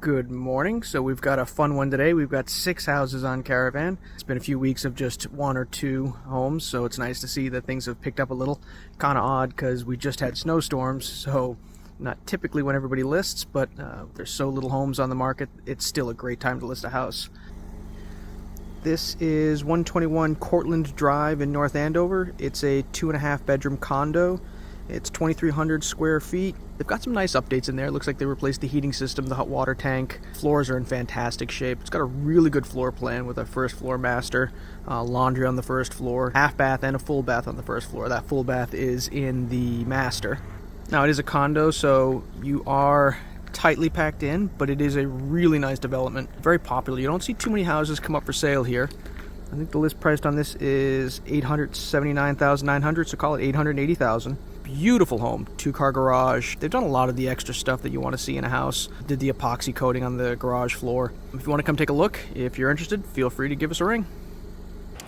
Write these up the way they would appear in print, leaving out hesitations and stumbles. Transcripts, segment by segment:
Good morning. So we've got a fun one today. We've got 6 houses on Caravan. It's been a few weeks of just 1 or 2 homes, so it's nice to see that things have picked up a little. Kind of odd because we just had snowstorms, so not typically when everybody lists, but there's so little homes on the market, it's still a great time to list a house. This is 121 Cortland Drive in North Andover. It's a 2.5 bedroom condo. It's 2,300 square feet. They've got some nice updates in there. It looks like they replaced the heating system, the hot water tank. Floors are in fantastic shape. It's got a really good floor plan with a first floor master, laundry on the first floor, half bath and a full bath on the first floor. That full bath is in the master. Now it is a condo, so you are tightly packed in, but it is a really nice development. Very popular. You don't see too many houses come up for sale here. I think the list priced on this is $879,900, so call it $880,000. Beautiful home, 2-car garage. They've done a lot of the extra stuff that you want to see in a house. Did the epoxy coating on the garage floor. If you want to come take a look, if you're interested, feel free to give us a ring.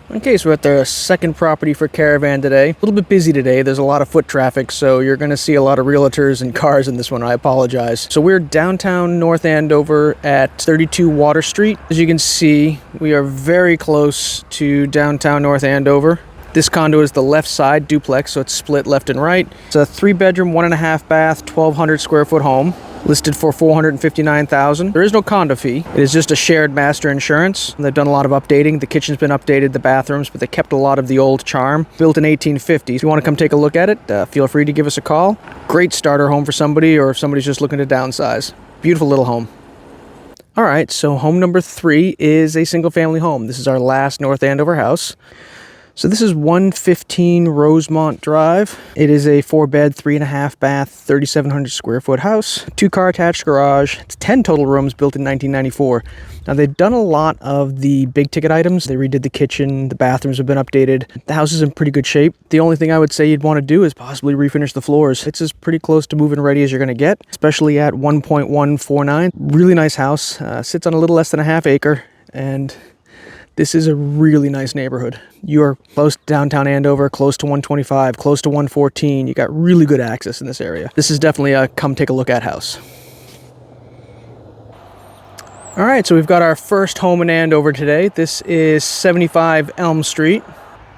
Okay, so we're at the second property for Caravan today. A little bit busy today. There's a lot of foot traffic, so you're going to see a lot of realtors and cars in this one. I apologize. So we're downtown North Andover at 32 Water Street. As you can see, we are very close to downtown North Andover. This condo is the left side duplex, so it's split left and right. It's a 3-bedroom, 1.5 bath, 1,200 square foot home, listed for $459,000. There is no condo fee. It is just a shared master insurance. They've done a lot of updating. The kitchen's been updated, the bathrooms, but they kept a lot of the old charm. Built in 1850. If you want to come take a look at it, feel free to give us a call. Great starter home for somebody, or if somebody's just looking to downsize. Beautiful little home. All right, so home number 3 is a single family home. This is our last North Andover house. So this is 115 Rosemont Drive. It is a 4-bed, 3.5 bath, 3,700 square foot house. 2-car attached garage. It's 10 total rooms, built in 1994. Now they've done a lot of the big ticket items. They redid the kitchen, the bathrooms have been updated. The house is in pretty good shape. The only thing I would say you'd want to do is possibly refinish the floors. It's as pretty close to move-in ready as you're going to get, especially at 1.149. Really nice house. Sits on a little less than a half acre, and this is a really nice neighborhood. You are close to downtown Andover, close to 125, close to 114. You got really good access in this area. This is definitely a come take a look at house. All right, so we've got our first home in Andover today. This is 75 Elm Street.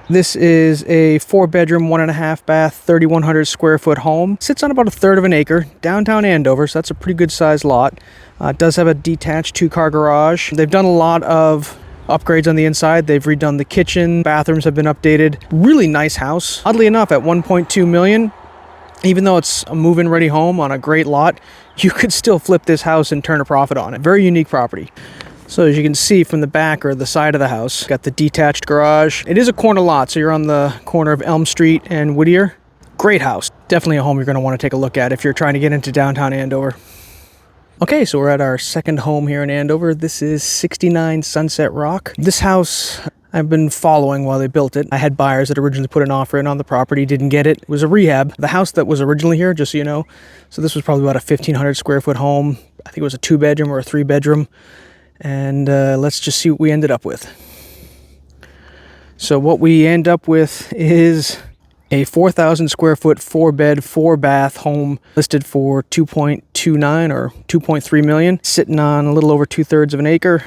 This is a 4-bedroom, 1.5 bath, 3,100 square foot home. Sits on about 1/3 of an acre, downtown Andover, so that's a pretty good sized lot. It does have a detached 2-car garage. They've done a lot of upgrades on the inside. They've redone the kitchen, bathrooms have been updated. Really nice house. Oddly enough, at $1.2 million, even though it's a move-in ready home on a great lot, you could still flip this house and turn a profit on it. Very unique property. So as you can see from the back or the side of the house, got the detached garage. It is a corner lot, so you're on the corner of Elm Street and Whittier. Great house. Definitely a home you're going to want to take a look at if you're trying to get into downtown Andover. Okay, so we're at our second home here in Andover. This is 69 Sunset Rock. This house I've been following while they built it. I had buyers that originally put an offer in on the property, didn't get it. It was a rehab. The house that was originally here, just so you know, so this was probably about a 1,500 square foot home. I think it was a 2-bedroom or a 3-bedroom. And let's just see what we ended up with. So what we end up with is a 4,000 square foot, 4-bed, 4-bath home listed for $2.29 or $2.3 million, sitting on a little over 2/3 of an acre.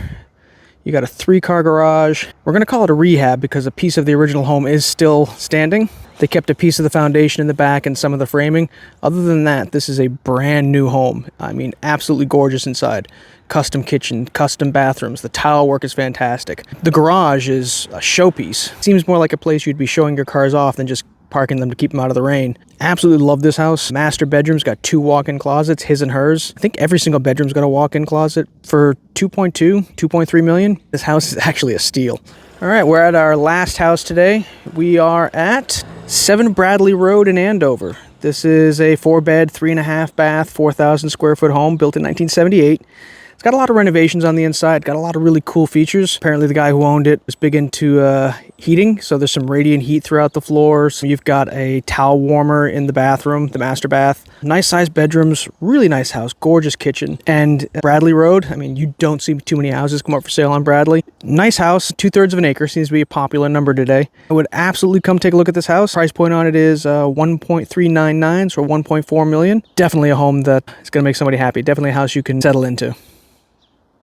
You got a 3-car garage. We're going to call it a rehab because a piece of the original home is still standing. They kept a piece of the foundation in the back and some of the framing. Other than that, this is a brand new home. I mean, absolutely gorgeous inside. Custom kitchen, custom bathrooms. The tile work is fantastic. The garage is a showpiece. Seems more like a place you'd be showing your cars off than just parking them to keep them out of the rain. Absolutely love this house. Master bedroom's got 2 walk-in closets, his and hers. I think every single bedroom's got a walk-in closet for $2.3 million. This house is actually a steal. All right, we're at our last house today. We are at 7 Bradley Road in Andover. This is a 4-bed, 3.5 bath, 4,000 square foot home built in 1978. It's got a lot of renovations on the inside, got a lot of really cool features. Apparently the guy who owned it was big into heating, so there's some radiant heat throughout the floors. You've got a towel warmer in the bathroom, the master bath. Nice sized bedrooms, really nice house, gorgeous kitchen. And Bradley Road, I mean, you don't see too many houses come up for sale on Bradley. Nice house, 2/3 of an acre, seems to be a popular number today. I would absolutely come take a look at this house. Price point on it is 1.399, so 1.4 million. Definitely a home that is going to make somebody happy. Definitely a house you can settle into.